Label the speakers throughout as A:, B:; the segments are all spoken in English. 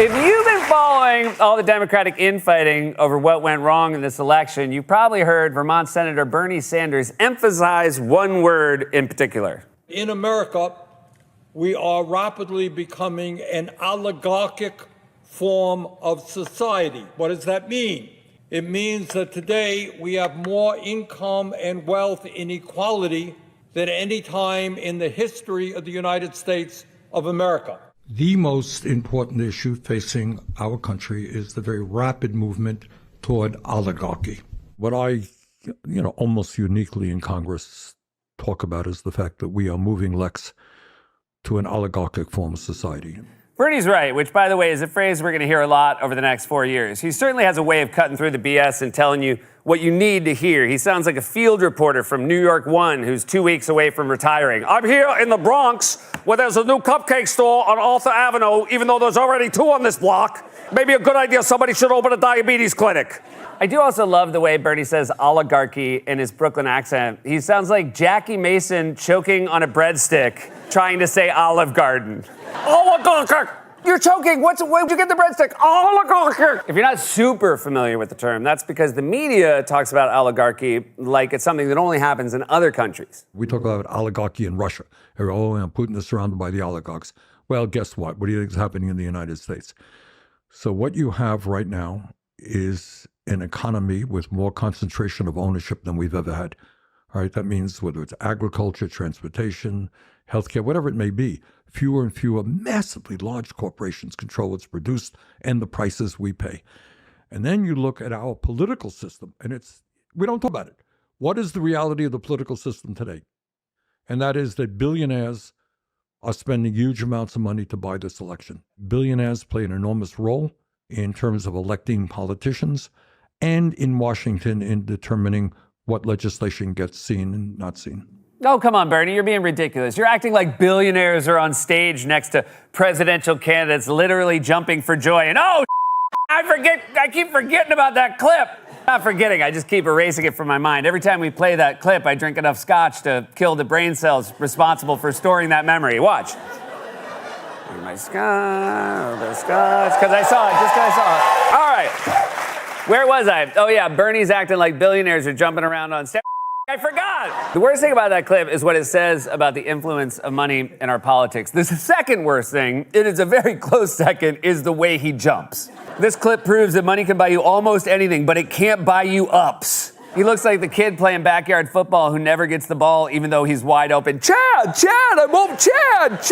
A: If you've been following all the Democratic infighting over what went wrong in this election, you've probably heard Vermont Senator Bernie Sanders emphasize one word in particular.
B: In America, we are rapidly becoming an oligarchic form of society. What does that mean? It means that today we have more income and wealth inequality than any time in the history of the United States of America.
C: The most important issue facing our country is the very rapid movement toward oligarchy. What I, almost uniquely in Congress talk about is the fact that we are moving, Lex, to an oligarchic form of society.
A: Bernie's right, which, by the way, is a phrase we're going to hear a lot over the next 4 years. He certainly has a way of cutting through the BS and telling you what you need to hear. He sounds like a field reporter from New York One who's 2 weeks away from retiring. I'm here in the Bronx where there's a new cupcake store on Arthur Avenue, even though there's already 2 on this block. Maybe a good idea, somebody should open a diabetes clinic. I do also love the way Bernie says oligarchy in his Brooklyn accent. He sounds like Jackie Mason choking on a breadstick, trying to say Olive Garden. Oligarchy! You're choking. Where'd you get the breadstick? Oligarchy! If you're not super familiar with the term, that's because the media talks about oligarchy like it's something that only happens in other countries.
C: We talk about oligarchy in Russia. Putin is surrounded by the oligarchs. Well, guess what? What do you think is happening in the United States? So what you have right now is an economy with more concentration of ownership than we've ever had. All right, that means whether it's agriculture, transportation, healthcare, whatever it may be, fewer and fewer massively large corporations control what's produced and the prices we pay. And then you look at our political system, and we don't talk about it. What is the reality of the political system today? And that is that billionaires are spending huge amounts of money to buy this election. Billionaires play an enormous role in terms of electing politicians and in Washington in determining what legislation gets seen and not seen.
A: Oh, come on, Bernie, you're being ridiculous. You're acting like billionaires are on stage next to presidential candidates literally jumping for joy. And I keep forgetting about that clip. Not forgetting, I just keep erasing it from my mind. Every time we play that clip, I drink enough scotch to kill the brain cells responsible for storing that memory. Watch. My scotch, because I saw it. All right. Where was I? Oh, yeah, Bernie's acting like billionaires are jumping around on stage. I forgot. The worst thing about that clip is what it says about the influence of money in our politics. The second worst thing, it is a very close second, is the way he jumps. This clip proves that money can buy you almost anything, but it can't buy you ups. He looks like the kid playing backyard football who never gets the ball even though he's wide open. Chad, I'm open. Chad,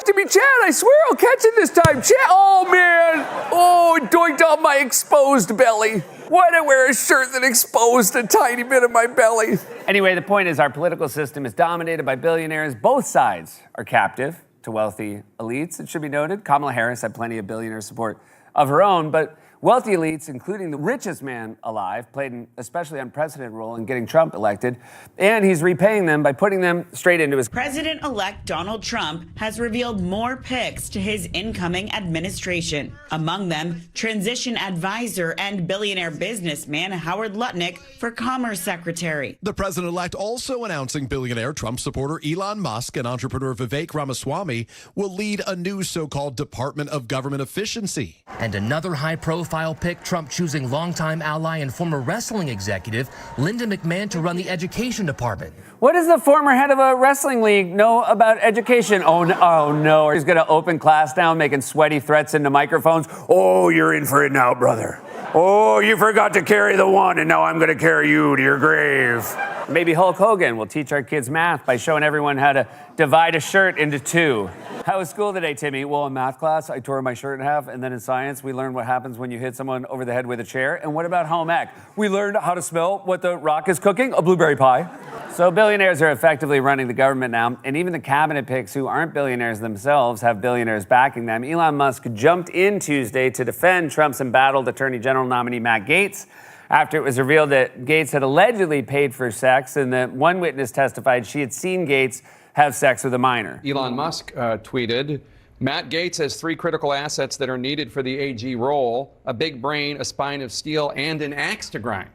A: Jimmy Chad, I swear I'll catch it this time. Chad, oh man. Oh, it doinked off my exposed belly. Why'd I wear a shirt that exposed a tiny bit of my belly? Anyway, the point is our political system is dominated by billionaires. Both sides are captive to wealthy elites. It should be noted, Kamala Harris had plenty of billionaire support of her own, but wealthy elites, including the richest man alive, played an especially unprecedented role in getting Trump elected, and he's repaying them by putting them straight into his...
D: President-elect Donald Trump has revealed more picks to his incoming administration. Among them, transition advisor and billionaire businessman Howard Lutnick for Commerce Secretary.
E: The president-elect also announcing billionaire Trump supporter Elon Musk and entrepreneur Vivek Ramaswamy will lead a new so-called Department of Government Efficiency.
F: And another high-profile pick, Trump choosing longtime ally and former wrestling executive Linda McMahon to run the education department.
A: What does the former head of a wrestling league know about education? Oh no, he's going to open class now, making sweaty threats into microphones. Oh, you're in for it now, brother. Oh, you forgot to carry the one, and now I'm going to carry you to your grave. Maybe Hulk Hogan will teach our kids math by showing everyone how to divide a shirt into 2. How was school today, Timmy? Well, in math class, I tore my shirt in half, and then in science, we learned what happens when you hit someone over the head with a chair. And what about home ec? We learned how to smell what the Rock is cooking, a blueberry pie. So billionaires are effectively running the government now, and even the cabinet picks who aren't billionaires themselves have billionaires backing them. Elon Musk jumped in Tuesday to defend Trump's embattled Attorney General nominee Matt Gaetz after it was revealed that Gaetz had allegedly paid for sex, and that one witness testified she had seen Gaetz have sex with a minor.
G: Elon Musk tweeted, Matt Gaetz has 3 critical assets that are needed for the AG role: a big brain, a spine of steel, and an axe to grind.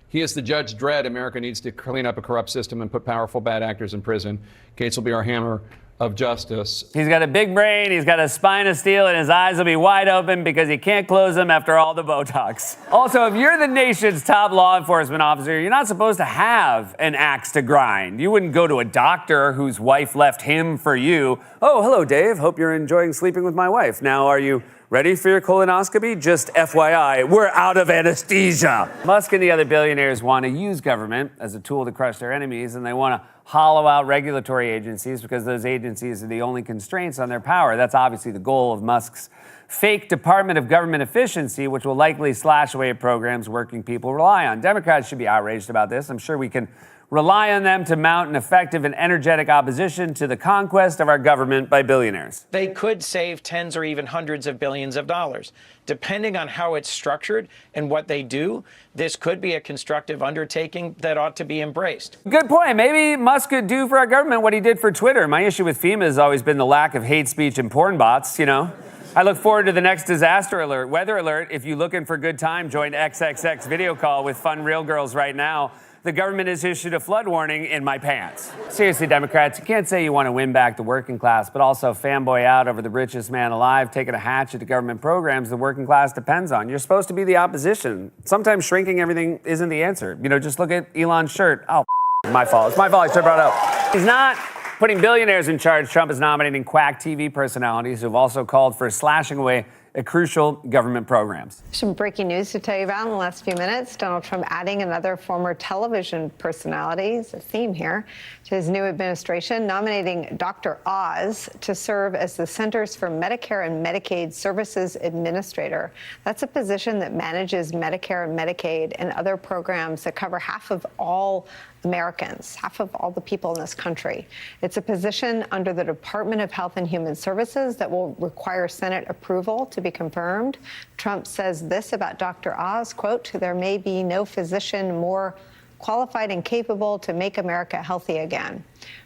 G: He is the Judge Dredd America needs to clean up a corrupt system and put powerful bad actors in prison. Gaetz will be our hammer of justice.
A: He's got a big brain, he's got a spine of steel, and his eyes will be wide open because he can't close them after all the Botox. Also, if you're the nation's top law enforcement officer, you're not supposed to have an axe to grind. You wouldn't go to a doctor whose wife left him for you. Oh, hello, Dave. Hope you're enjoying sleeping with my wife. Now, are you ready for your colonoscopy? Just FYI, we're out of anesthesia. Musk and the other billionaires want to use government as a tool to crush their enemies, and they want to hollow out regulatory agencies because those agencies are the only constraints on their power. That's obviously the goal of Musk's fake Department of Government Efficiency, which will likely slash away at programs working people rely on. Democrats should be outraged about this. I'm sure we can rely on them to mount an effective and energetic opposition to the conquest of our government by billionaires.
H: They could save tens or even hundreds of billions of dollars. Depending on how it's structured and what they do, this could be a constructive undertaking that ought to be embraced.
A: Good point. Maybe Musk could do for our government what he did for Twitter. My issue with FEMA has always been the lack of hate speech and porn bots, you know. I look forward to the next disaster alert, weather alert. If you're looking for a good time, join XXX video call with fun real girls right now. The government has issued a flood warning in my pants. Seriously, Democrats, you can't say you want to win back the working class, but also fanboy out over the richest man alive taking a hatchet to government programs the working class depends on. You're supposed to be the opposition. Sometimes shrinking everything isn't the answer. You know, just look at Elon's shirt. Oh, my fault. It's my fault. I should have brought it up. He's not putting billionaires in charge. Trump is nominating quack TV personalities who have also called for slashing away at crucial government programs.
I: Some breaking news to tell you about in the last few minutes. Donald Trump adding another former television personality, it's a theme here, to his new administration, nominating Dr. Oz to serve as the Centers for Medicare and Medicaid Services Administrator. That's a position that manages Medicare and Medicaid and other programs that cover half of all Americans, half of all the people in this country. It's a position under the Department of Health and Human Services that will require Senate approval to be confirmed. Trump says this about Dr. Oz, quote, "There may be no physician more qualified and capable to make America healthy again."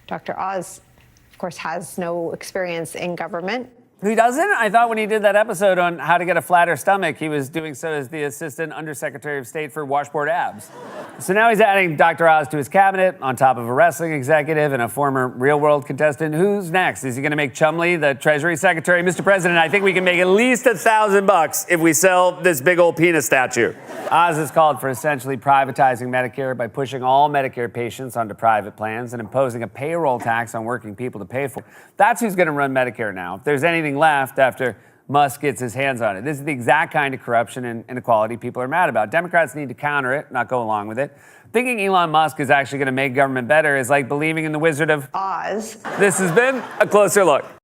I: Dr. Oz, of course, has no experience in government.
A: He doesn't? I thought when he did that episode on how to get a flatter stomach, he was doing so as the Assistant Undersecretary of State for washboard abs. So now he's adding Dr. Oz to his cabinet on top of a wrestling executive and a former real-world contestant. Who's next? Is he going to make Chumley the Treasury Secretary? Mr. President, I think we can make at least $1,000 if we sell this big old penis statue. Oz has called for essentially privatizing Medicare by pushing all Medicare patients onto private plans and imposing a payroll tax on working people to pay for it. That's who's going to run Medicare now. If there's anything left after Musk gets his hands on it. This is the exact kind of corruption and inequality people are mad about. Democrats need to counter it, not go along with it. Thinking Elon Musk is actually going to make government better is like believing in the Wizard of
I: Oz.
A: This has been A Closer Look.